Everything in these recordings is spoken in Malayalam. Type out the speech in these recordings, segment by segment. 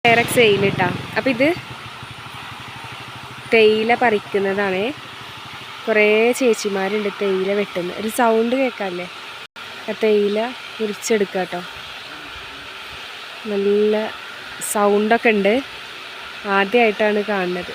ഡയറക്റ്റ് സെയിലിട്ടാ. അപ്പം ഇത് തേയില പറിക്കുന്നതാണ്. കുറേ ചേച്ചിമാരുണ്ട് തേയില വെട്ടുന്നത്. ഒരു സൗണ്ട് കേൾക്കാമല്ലേ? തേയില മുറിച്ചെടുക്കുക കേട്ടോ. നല്ല സൗണ്ടൊക്കെ ഉണ്ട്. ആദ്യമായിട്ടാണ് കാണുന്നത്.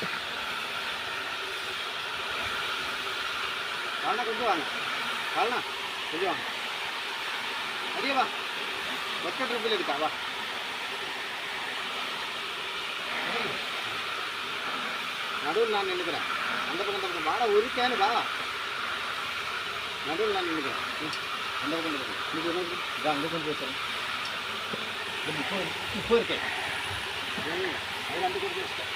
நடுவில் நான் நினைக்கிறேன். அந்த பக்கம் வாடா ஒரு கேனு வா. நடுவில் நான் நினைக்கிறேன். அந்த பக்கம் இருக்கு. அந்த பக்கம் பேசுகிறேன். இப்போ இருக்கேன். அது அந்த பக்கம் பேசுகிறேன்.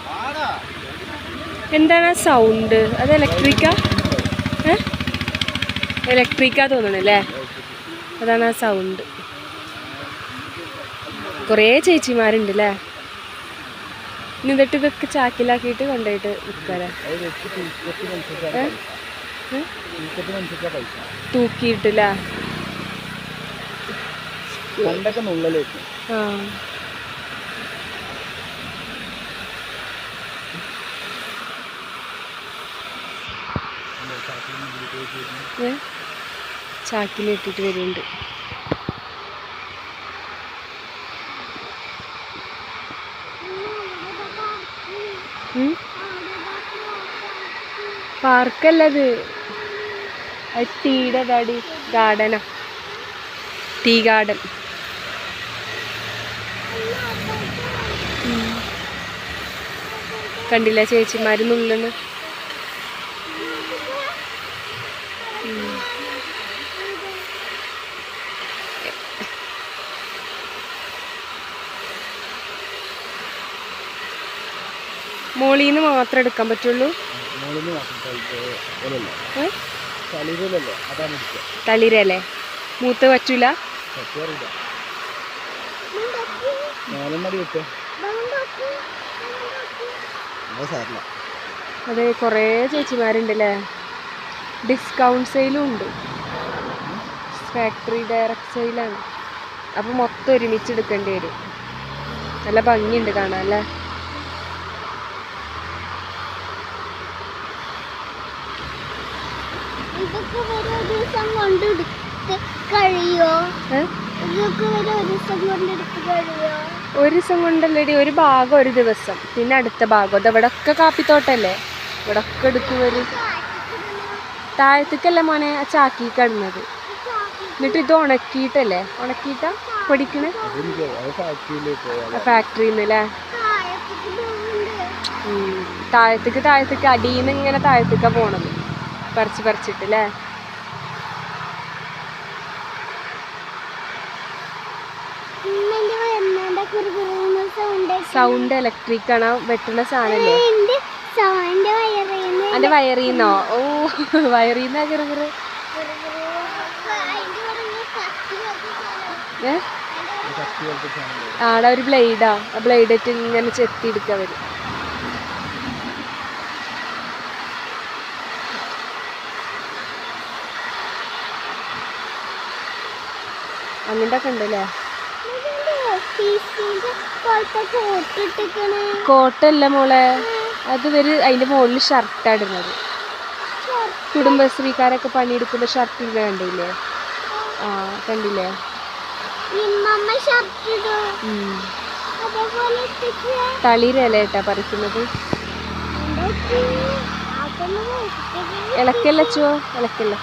വാടാ. എന്താണ് ആ സൗണ്ട്? അത് ഇലക്ട്രിക്കാ? ഇലക്ട്രിക്കാ തോന്നണല്ലേ? അതാണ് ആ സൗണ്ട്. കുറേ ചേച്ചിമാരുണ്ട് അല്ലേ? എന്നിട്ട് ഇതൊക്കെ ചാക്കിലാക്കിയിട്ട് കൊണ്ടുപോയിട്ട് വിൽക്കാല്ലേ? തൂക്കിയിട്ടില്ല. ആ ചാക്കിലിട്ടിട്ട് വരുന്നുണ്ട്. പാർക്കല്ലത്, ടീയുടെ തടി ഗാർഡനാ. Tea garden. കണ്ടില്ല ചേച്ചിമാര് നുള്ളുന്നു. മോളീന്ന് മാത്രം എടുക്കാൻ പറ്റുള്ളൂ. തളിരല്ലേ? മൂത്ത് പറ്റൂല. അതെ, കുറേ ചേച്ചിമാരുണ്ടല്ലേ? ഡിസ്കൗണ്ട് സെയിലും ഉണ്ട്. ഫാക്ടറി ഡയറക്റ്റ് സെയിലാണ്. അപ്പം മൊത്തം ഒരുമിച്ച് എടുക്കേണ്ടി വരും. നല്ല ഭംഗിയുണ്ട് കാണാൻ അല്ലേ? ഒരു ദിവസം കൊണ്ടല്ലേടി, ഒരു ഭാഗം ഒരു ദിവസം, പിന്നെ അടുത്ത ഭാഗം. അത് ഇവിടെ ഒക്കെ കാപ്പിത്തോട്ടല്ലേ, ഇവിടെ ഒക്കെ എടുത്തു വരും. താഴത്തേക്കല്ല മോനെ ആ ചാക്കി കിടന്നത്. എന്നിട്ട് ഇത് ഉണക്കിയിട്ടല്ലേ? ഉണക്കിയിട്ടാ പൊടിക്കണേ ഫാക്ടറിന്നല്ലേ? താഴത്തേക്ക് അടിയിൽ നിന്ന് ഇങ്ങനെ താഴത്തേക്കാ പോണത്, പറിച്ചിട്ടല്ലേ? സൗണ്ട് ഇലക്ട്രിക് ആണ്. വെട്ടുന്ന സാധനല്ലേ? അതിന്റെ വയറിന്നോ? ഓ, വയറിന്നാ കിറുകിറ്. ആടെ ഒരു ബ്ലേഡാ. ആ ബ്ലേഡിട്ട് ഇങ്ങനെ ചെത്തിയെടുക്ക വരും. അങ്ങനത്തെ ഒക്കെ ഉണ്ടല്ലേ? കോട്ടല്ല മോളെ, അത് അതിന്റെ മുകളിൽ ഷർട്ടാ ഇടുന്നത്. കുടുംബശ്രീക്കാരൊക്കെ പണിയെടുക്കുമ്പോ ഷർട്ട് ഇടുന്ന കണ്ടില്ലേ? ആ, കണ്ടില്ലേ? തളിരല്ലേട്ടാ പറിക്കുന്നത്. ഇളക്കല്ലോ, ഇളക്കല്ലോ.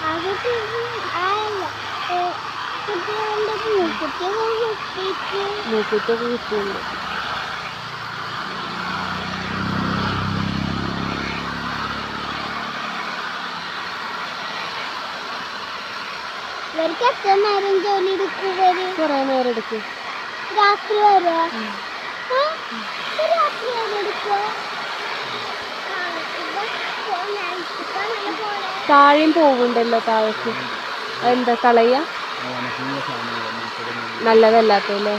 മൂക്കുത്തൊക്കെ കിട്ടുന്നുണ്ട്. കൊറേ നേരം എടുക്കും. താഴെയും പോവുണ്ടല്ലോ താഴേക്ക്. അതെന്താ കളയ? നല്ലതല്ലാത്തല്ലേ?